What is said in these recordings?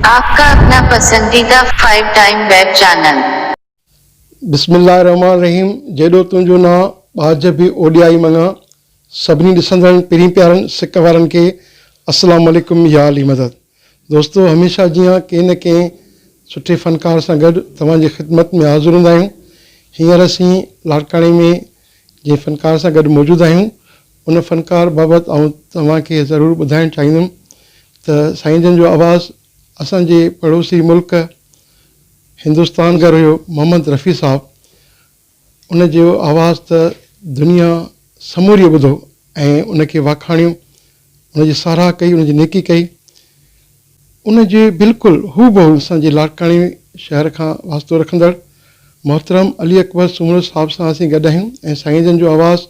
आपका अपना पसंदीदा 5 टाइम वेब चैनल। बिस्मिल्लाहिर्रहमानिर्रहीम। जेॾो तुंहिंजो नाम ॿाज बि ओॾियाई मङा। सभिनी ॾिसंदड़नि पहिरीं प्यारनि सिक वारनि खे अस्सलाम वालेकुम या अली मदद। दोस्तो, हमेशह जीअं कंहिं न कंहिं सुठे फ़नकार सां गॾु तव्हांजी ख़िदमत में हाज़िर हूंदा आहियूं। हींअर असीं लाड़काणे में जंहिं फ़नकार सां गॾु मौजूदु आहियूं उन फ़नकार बाबति आउं तव्हांखे ज़रूरु ॿुधाइणु चाहींदुमि त साईं जन जो आवाज़ु असांजे पड़ोसी मुल्क हिंदुस्तान घर हुयो मोहम्मद रफ़ी साहब। उन जो आवाज़ु त दुनिया समूरी ॿुधो ऐं उनखे वाखाणियूं, उनजी साराह कई, उनजी नेकी कई। उनजे बिल्कुलु हू बहू असांजे लाड़काणे शहर खां वास्तो रखंदड़ मोहतरम अली अकबर सुमरो साहिब सां असीं गॾु आहियूं ऐं साईं जन जो आवाज़ु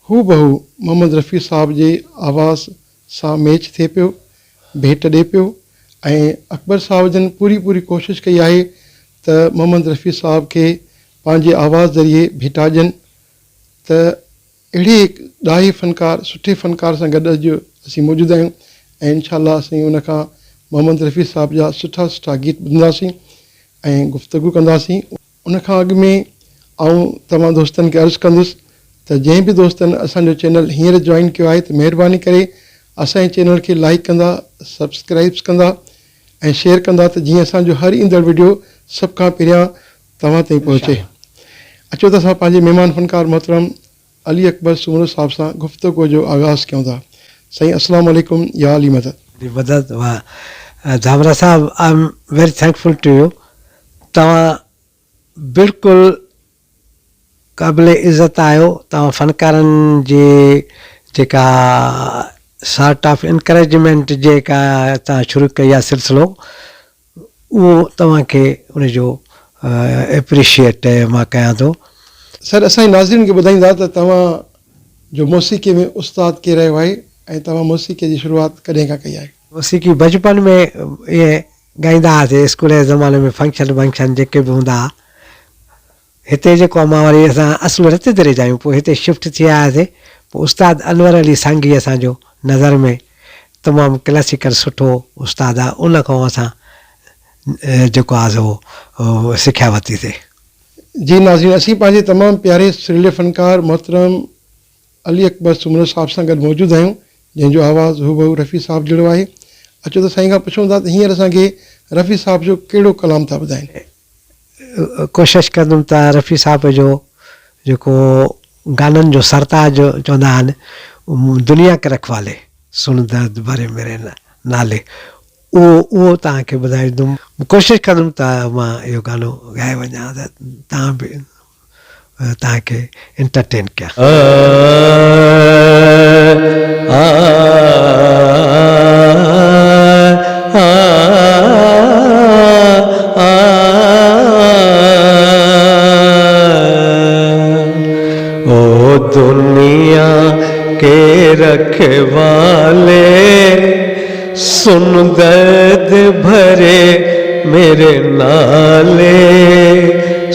हू बहू मोहम्मद रफ़ी साहब जे आवाज़ सां मैच थिए पियो, भेट ॾिए पियो। ऐं अकबर साहब जन पूरी कोशिशि कई आहे त मोहम्मद रफ़ी साहब खे पंहिंजे आवाज़ ज़रिए भेटाइजनि। त अहिड़े ॾाढे फ़नकार, सुठे फ़नकार सां गॾु अॼु असीं मौजूदु आहियूं ऐं इनशाअल्लाह असीं उनखां मोहम्मद रफ़ी साहब जा सुठा गीत ॿुधंदासीं ऐं गुफ़्तगू कंदासीं। उनखां अॻु में आउं तव्हां दोस्तनि खे अर्ज़ु कंदुसि त जंहिं बि दोस्तनि असांजो चैनल हींअर जॉइन कयो आहे त महिरबानी करे असांजे चैनल खे लाइक कंदा, सब्सक्राइब्स कंदा ऐं शेयर कंदा त जीअं असांजो हर ईंदड़ वीडियो सभ खां पहिरियां तव्हां ताईं पहुचे। अचो त असां पंहिंजे महिमान फ़नकार मोहतरम अली अकबर सुमरो साहब सां गुफ़्तगू जो आगाज़ कयूं था। साईं अस्सलाम वालेकुम या अली मदद। मदद झामरा साहब, I am very thankful to you. तव्हां बिल्कुलु क़ाबिल इज़त आहियो। तव्हां फ़नकारनि जी जेका सॉर्ट ऑफ इनकरेजमेंट जेका तव्हां शुरू कई आहे सिलसिलो, उहो तव्हांखे उनजो एप्रिशिएट मां कयां थो। सर, असांजे नाज़रीन खे ॿुधाईंदा त तव्हां जो मौसीक़ी में उस्ताद केरु रहियो आहे ऐं तव्हां मौसीक़ी जी शुरूआति कॾहिं खां कई आहे? मौसीक़ी बचपन में इहे ॻाईंदा हुआसीं, स्कूल जे ज़माने में फंक्शन वंक्शन जेके बि हूंदा हुआ। हिते जेको मां वरी असां असुलु रते दरे जा आहियूं, पोइ हिते शिफ्ट थी आयासीं। पोइ उस्ताद अनवर अली सांगी असांजो नज़र में तमामु क्लासिकल सुठो उस्ताद आहे। उन खां असां जेको आहे सो सिखिया वरितीसीं। जी नाज़रीन, असीं पंहिंजे तमामु प्यारे सुरीले फ़नकार मोहतरम अली अकबर सुमरो साहब सां गॾु मौजूदु आहियूं जंहिंजो आवाज़ु हू बहू रफ़ी साहब जहिड़ो आहे। अचो त साईं खां पुछूं था त हींअर असांखे रफ़ी साहब जो कहिड़ो कलाम था ॿुधाइनि? कोशिशि कंदुमि त रफ़ी साहब जो जेको गाननि जो सरताज चवंदा आहिनि, दुनिया के रखवाले सुन दर्द भरे मेरे नाले, उहो तव्हांखे ॿुधाईंदुमि। कोशिशि कंदुमि त मां इहो गानो ॻाए वञा त तव्हां बि तव्हांखे एंटरटेन कयां। ओ दुनिया के रखवाले सुन दर्द भरे मेरे नाले,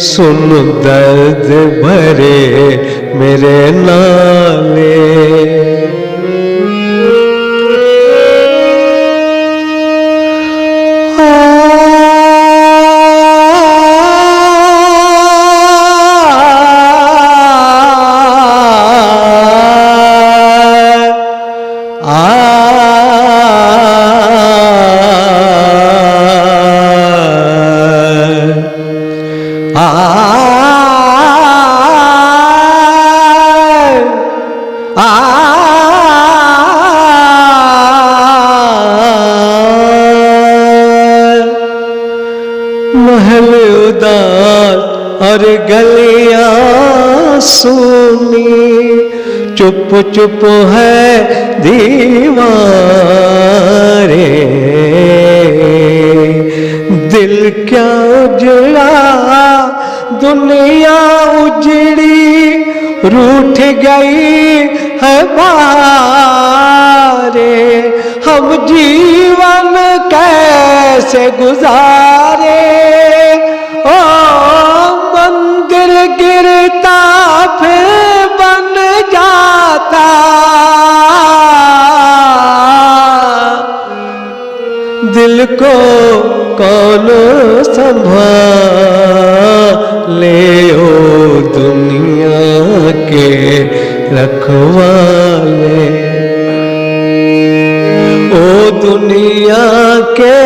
सुन दर्द भरे मेरे नाले। महल उदास और गलियां सुनी, चुप चुप है दीवारे, दिल क्या उजड़ा दुनिया उजड़ी, रूठ गई है बारे, हम जीवन कैसे गुजारे। ओ मंदिर गिरता फिर बन जाता, दिल को कौन संभाले ओ दुनिया के रखवाले, ओ दुनिया के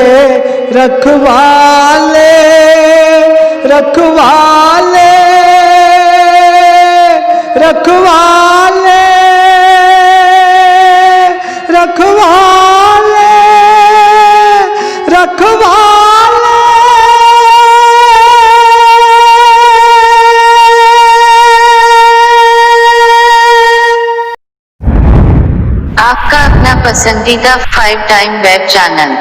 रखवाले, रखवाले, रखवाले, रखवाले, रखवाले। आपका अपना पसंदीदा 5 टाइम वेब चैनल